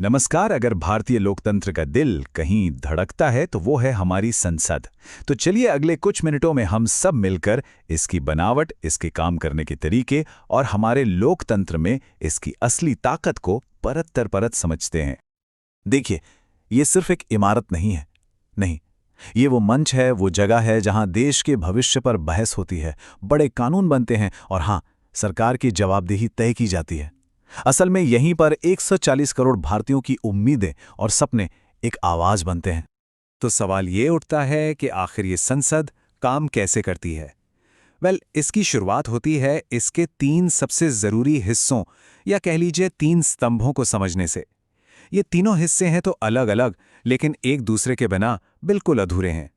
नमस्कार। अगर भारतीय लोकतंत्र का दिल कहीं धड़कता है तो वो है हमारी संसद। तो चलिए अगले कुछ मिनटों में हम सब मिलकर इसकी बनावट, इसके काम करने के तरीके और हमारे लोकतंत्र में इसकी असली ताकत को परत दर परत समझते हैं। देखिए, ये सिर्फ एक इमारत नहीं है। नहीं, ये वो मंच है, वो जगह है जहां देश के भविष्य पर बहस होती है, बड़े कानून बनते हैं और हाँ, सरकार की जवाबदेही तय की जाती है। असल में यहीं पर 140 करोड़ भारतीयों की उम्मीदें और सपने एक आवाज बनते हैं। तो सवाल ये उठता है कि आखिर ये संसद काम कैसे करती है। इसकी शुरुआत होती है इसके 3 सबसे जरूरी हिस्सों या कह लीजिए 3 स्तंभों को समझने से। ये तीनों हिस्से हैं तो अलग अलग, लेकिन एक दूसरे के बिना बिल्कुल अधूरे हैं।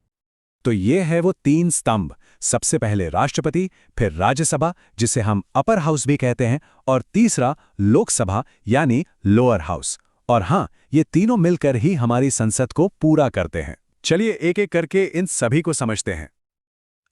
तो ये है वो 3 स्तंभ। सबसे पहले राष्ट्रपति, फिर राज्यसभा जिसे हम अपर हाउस भी कहते हैं, और तीसरा लोकसभा यानी लोअर हाउस। और हाँ, ये तीनों मिलकर ही हमारी संसद को पूरा करते हैं। चलिए एक एक करके इन सभी को समझते हैं।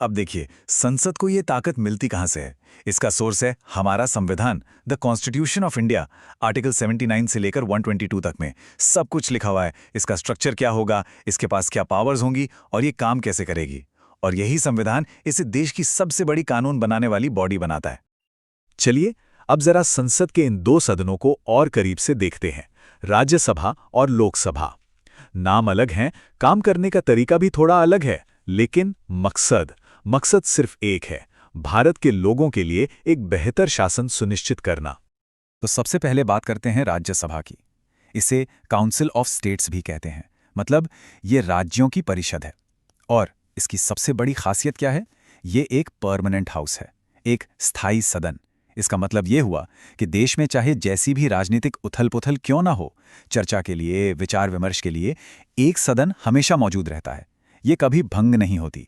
अब देखिए, संसद को ये ताकत मिलती कहाँ से है। इसका सोर्स है हमारा संविधान, the constitution of India. Article 79 से लेकर 122 तक में सब कुछ लिखा हुआ है। इसका स्ट्रक्चर क्या होगा, इसके पास क्या पावर्स होंगी और ये काम कैसे करेगी। और यही संविधान इसे देश की सबसे बड़ी कानून बनाने वाली बॉडी बनाता है। चलिए अब जरा संसद के इन 2 सदनों को और करीब से देखते हैं, राज्यसभा और लोकसभा। नाम अलग हैं, काम करने का तरीका भी थोड़ा अलग है, लेकिन मकसद सिर्फ एक है, भारत के लोगों के लिए एक बेहतर शासन सुनिश्चित करना। तो सबसे पहले बात करते हैं राज्यसभा की। इसे काउंसिल ऑफ स्टेट्स भी कहते हैं, मतलब ये राज्यों की परिषद है। और इसकी सबसे बड़ी खासियत क्या है? ये एक परमानेंट हाउस है, एक स्थायी सदन। इसका मतलब ये हुआ कि देश में चाहे जैसी भी राजनीतिक उथल-पुथल क्यों ना हो, चर्चा के लिए, विचार विमर्श के लिए एक सदन हमेशा मौजूद रहता है। ये कभी भंग नहीं होती।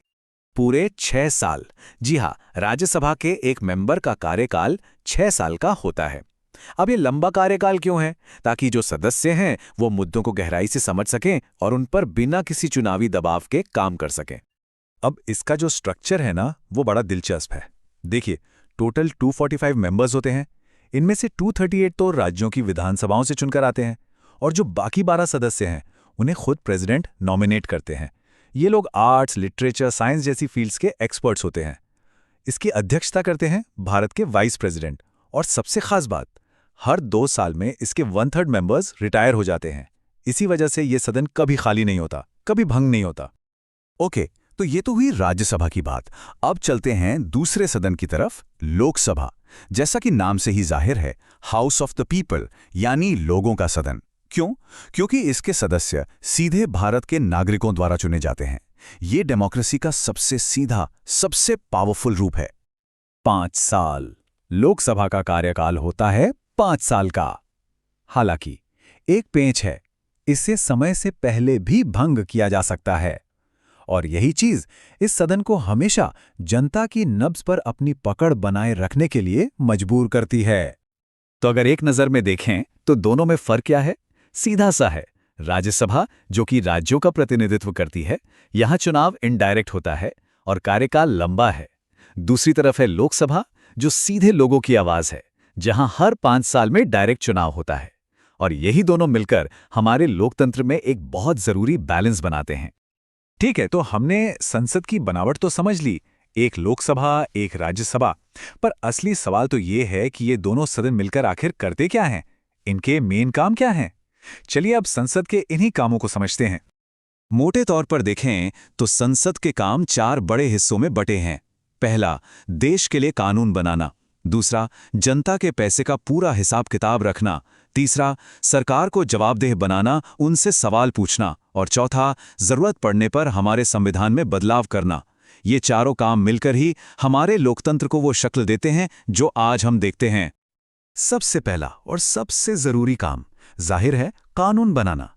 पूरे 6 साल। जी हाँ, राज्यसभा के एक मेंबर का कार्यकाल 6 साल का होता है। अब ये लंबा कार्यकाल क्यों है? ताकि जो सदस्य हैं वो मुद्दों को गहराई से समझ सकें और उन पर बिना किसी चुनावी दबाव के काम कर सकें। अब इसका जो स्ट्रक्चर है ना, वो बड़ा दिलचस्प है। देखिए, टोटल 245 मेंबर्स होते हैं। इनमें से 238 तो राज्यों की विधानसभाओं से चुनकर आते हैं और जो बाकी 12 सदस्य हैं उन्हें खुद प्रेसिडेंट नॉमिनेट करते हैं। ये लोग आर्ट्स, लिटरेचर, साइंस जैसी फील्ड्स के एक्सपर्ट्स होते हैं। इसकी अध्यक्षता करते हैं भारत के वाइस प्रेसिडेंट। और सबसे खास बात, हर 2 साल में इसके 1/3 मेंबर्स रिटायर हो जाते हैं। इसी वजह से ये सदन कभी खाली नहीं होता, कभी भंग नहीं होता। ओके, तो ये तो हुई राज्यसभा की बात। अब चलते हैं दूसरे सदन की तरफ, लोकसभा। जैसा कि नाम से ही जाहिर है, हाउस ऑफ द पीपल यानी लोगों का सदन। क्यों? क्योंकि इसके सदस्य सीधे भारत के नागरिकों द्वारा चुने जाते हैं। ये डेमोक्रेसी का सबसे सीधा, सबसे पावरफुल रूप है। 5 साल। लोकसभा का कार्यकाल होता है 5 साल का। हालांकि एक पेंच है, इसे समय से पहले भी भंग किया जा सकता है। और यही चीज इस सदन को हमेशा जनता की नब्ज पर अपनी पकड़ बनाए रखने के लिए मजबूर करती है। तो अगर एक नजर में देखें तो दोनों में फर्क क्या है? सीधा सा है। राज्यसभा, जो कि राज्यों का प्रतिनिधित्व करती है, यहां चुनाव इनडायरेक्ट होता है और कार्यकाल लंबा है। दूसरी तरफ है लोकसभा, जो सीधे लोगों की आवाज है, जहां हर 5 साल में डायरेक्ट चुनाव होता है। और यही दोनों मिलकर हमारे लोकतंत्र में एक बहुत जरूरी बैलेंस बनाते हैं। ठीक है, तो हमने संसद की बनावट तो समझ ली, एक लोकसभा, एक राज्यसभा। पर असली सवाल तो ये है कि ये दोनों सदन मिलकर आखिर करते क्या हैं? इनके मेन काम क्या हैं? चलिए अब संसद के इन्हीं कामों को समझते हैं। मोटे तौर पर देखें तो संसद के काम 4 बड़े हिस्सों में बटे हैं। पहला, देश के लिए कानून बनाना। दूसरा, जनता के पैसे का पूरा हिसाब किताब रखना। तीसरा, सरकार को जवाबदेह बनाना, उनसे सवाल पूछना। और चौथा, जरूरत पड़ने पर हमारे संविधान में बदलाव करना। ये चारों काम मिलकर ही हमारे लोकतंत्र को वो शक्ल देते हैं जो आज हम देखते हैं। सबसे पहला और सबसे जरूरी काम जाहिर है कानून बनाना,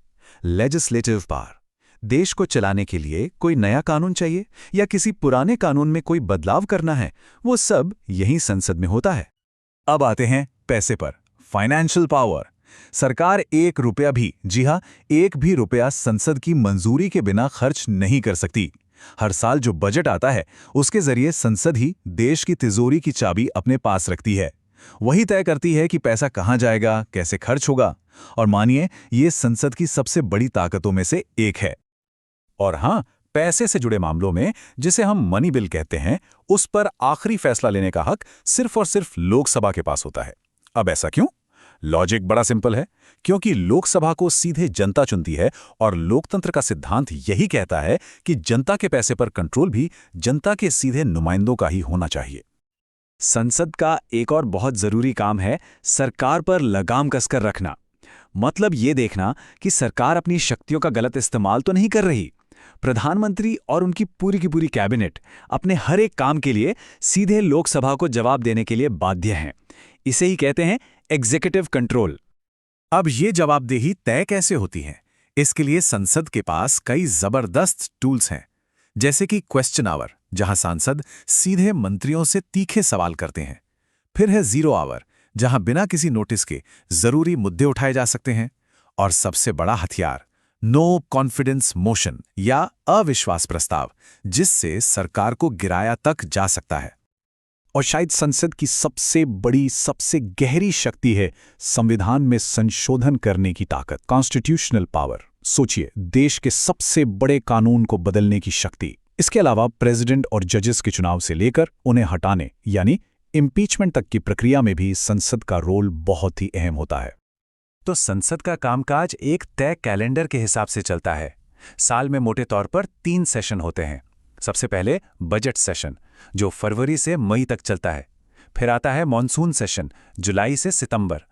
लेजिस्लेटिव पावर। देश को चलाने के लिए कोई नया कानून चाहिए या किसी पुराने कानून में कोई बदलाव करना है, वो सब यही संसद में होता है। अब आते हैं पैसे पर, फाइनेंशियल पावर। सरकार 1 रुपया भी, जी हां, 1 भी रुपया संसद की मंजूरी के बिना खर्च नहीं कर सकती। हर साल जो बजट आता है उसके जरिए संसद ही देश की तिजोरी की चाबी अपने पास रखती है। वही तय करती है कि पैसा कहां जाएगा, कैसे खर्च होगा। और मानिए ये संसद की सबसे बड़ी ताकतों में से एक है। और हाँ, पैसे से जुड़े मामलों में, जिसे हम मनी बिल कहते हैं, उस पर आखिरी फैसला लेने का हक सिर्फ और सिर्फ लोकसभा के पास होता है। अब ऐसा क्यों? लॉजिक बड़ा सिंपल है, क्योंकि लोकसभा को सीधे जनता चुनती है और लोकतंत्र का सिद्धांत यही कहता है कि जनता के पैसे पर कंट्रोल भी जनता के सीधे नुमाइंदों का ही होना चाहिए। संसद का एक और बहुत जरूरी काम है सरकार पर लगाम कसकर रखना। मतलब ये देखना कि सरकार अपनी शक्तियों का गलत इस्तेमाल तो नहीं कर रही। प्रधानमंत्री और उनकी पूरी की पूरी कैबिनेट अपने हर एक काम के लिए सीधे लोकसभा को जवाब देने के लिए बाध्य हैं। इसे ही कहते हैं एग्जीक्यूटिव कंट्रोल। अब ये जवाबदेही तय कैसे होती है? इसके लिए संसद के पास कई जबरदस्त टूल्स हैं, जैसे कि क्वेश्चन आवर, जहां सांसद सीधे मंत्रियों से तीखे सवाल करते हैं। फिर है जीरो आवर, जहां बिना किसी नोटिस के जरूरी मुद्दे उठाए जा सकते हैं। और सबसे बड़ा हथियार, नो कॉन्फिडेंस मोशन या अविश्वास प्रस्ताव, जिससे सरकार को गिराया तक जा सकता है। और शायद संसद की सबसे बड़ी, सबसे गहरी शक्ति है संविधान में संशोधन करने की ताकत, कॉन्स्टिट्यूशनल पावर। सोचिए, देश के सबसे बड़े कानून को बदलने की शक्ति। इसके अलावा प्रेसिडेंट और जजेस के चुनाव से लेकर उन्हें हटाने यानी इम्पीचमेंट तक की प्रक्रिया में भी संसद का रोल बहुत ही अहम होता है। तो संसद का कामकाज एक तय कैलेंडर के हिसाब से चलता है। साल में मोटे तौर पर 3 सेशन होते हैं। सबसे पहले बजट सेशन, जो फरवरी से मई तक चलता है। फिर आता है मॉनसून सेशन, जुलाई से सितंबर।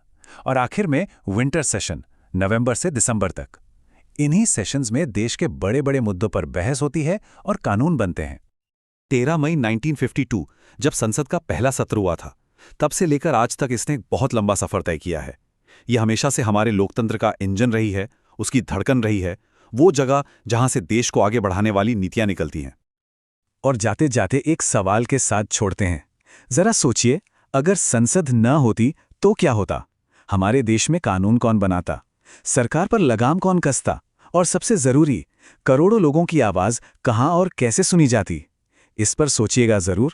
और आखिर में विंटर सेशन, नवंबर से दिसंबर तक। इन्हीं सेशंस में देश के बड़े बड़े मुद्दों पर बहस होती है और कानून बनते हैं। 13 मई 1952 जब संसद का पहला सत्र हुआ था, तब से लेकर आज तक इसने एक बहुत लंबा सफर तय किया है। यह हमेशा से हमारे लोकतंत्र का इंजन रही है, उसकी धड़कन रही है, वो जगह जहां से देश को आगे बढ़ाने वाली नीतियां निकलती हैं। और जाते जाते एक सवाल के साथ छोड़ते हैं। जरा सोचिए, अगर संसद न होती तो क्या होता? हमारे देश में कानून कौन बनाता? सरकार पर लगाम कौन कसता? और सबसे जरूरी, करोड़ों लोगों की आवाज कहां और कैसे सुनी जाती? इस पर सोचिएगा जरूर।